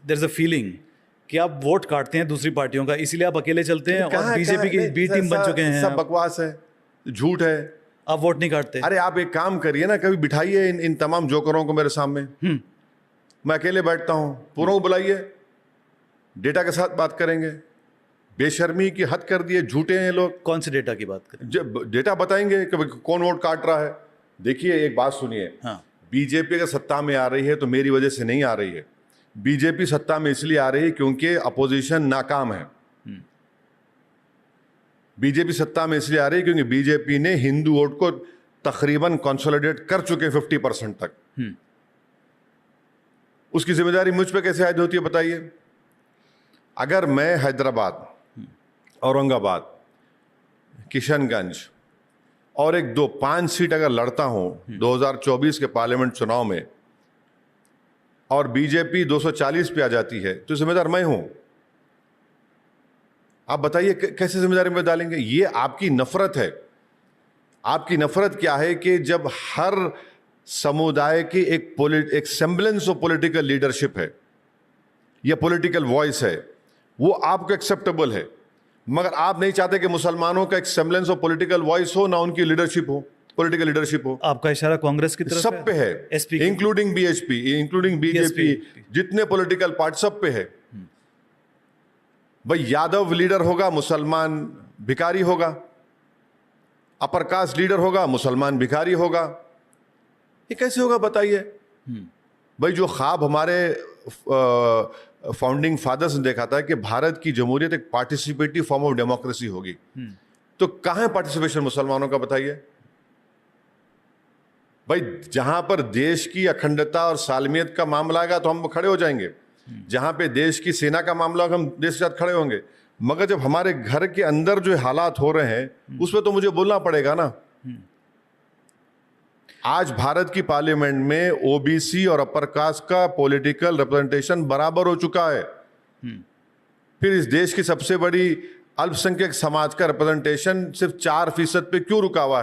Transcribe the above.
There is a feeling कि आप vote काटते हैं दूसरी पार्टियों का, इसीलिए आप अकेले चलते हैं और बीजेपी की बी टीम बन चुके हैं। सब बकवास है, झूठ है। आप वोट नहीं काटते? अरे आप एक काम करिए ना, कभी बिठाइए इन तमाम जोकरों को मेरे सामने। मैं अकेले बैठता हूं, पूरों को बुलाइए, डेटा के साथ बात करेंगे। बेशर्मी की हद कर दिए, झूठे हैं लोग। कौन से डेटा की बात करें? डेटा बताएंगे कि कौन वोट काट रहा है। देखिए एक बात सुनिए, हाँ। बीजेपी अगर सत्ता में आ रही है तो मेरी वजह से नहीं आ रही है। बीजेपी सत्ता में इसलिए आ रही है क्योंकि अपोजिशन नाकाम है। बीजेपी सत्ता में इसलिए आ रही है क्योंकि बीजेपी ने हिंदू वोट को तकरीबन कंसोलिडेट कर चुके 50% तक। उसकी जिम्मेदारी मुझ पे कैसे आयद होती है बताइए? अगर मैं हैदराबाद, औरंगाबाद, किशनगंज और 5 सीट अगर लड़ता हूं 2024 के पार्लियामेंट चुनाव में और बीजेपी 240 पे आ जाती है तो जिम्मेदार मैं हूं। आप बताइए कैसे जिम्मेदारी में डालेंगे? ये आपकी नफरत है। आपकी नफरत क्या है कि जब हर समुदाय की एक सेम्बलेंस ऑफ पॉलिटिकल लीडरशिप है या पॉलिटिकल वॉइस है, वो आपको एक्सेप्टेबल है, मगर आप नहीं चाहते कि मुसलमानों का एक सेम्बलेंस ऑफ पॉलिटिकल वॉइस हो, ना उनकी लीडरशिप हो, पॉलिटिकल लीडरशिप हो। आपका इशारा कांग्रेस की तरफ सब पे है, इंक्लूडिंग बीएचपी, इंक्लूडिंग बीजेपी, जितने पॉलिटिकल पार्टी सब पे है। भाई यादव लीडर होगा, मुसलमान भिखारी होगा, अपर कास्ट लीडर होगा, मुसलमान भिखारी होगा। ये कैसे होगा बताइए? भाई जो ख्वाब हमारे फाउंडिंग फादर्स ने देखा था कि भारत की जमहूरियत एक पार्टिसिपेटिव फॉर्म ऑफ डेमोक्रेसी होगी, तो कहां है पार्टिसिपेशन मुसलमानों का बताइए? भाई जहां पर देश की अखंडता और सालमियत का मामला आएगा तो हम खड़े हो जाएंगे, जहां पे देश की सेना का मामला होगा हम देश के साथ खड़े होंगे, मगर जब हमारे घर के अंदर जो हालात हो रहे हैं उस पर तो मुझे बोलना पड़ेगा ना। आज भारत की पार्लियामेंट में ओबीसी और अपर कास्ट का पॉलिटिकल रिप्रेजेंटेशन बराबर हो चुका है। फिर इस देश की सबसे बड़ी अल्पसंख्यक समाज का रिप्रेजेंटेशन सिर्फ 4% पे क्यों रुका हुआ है?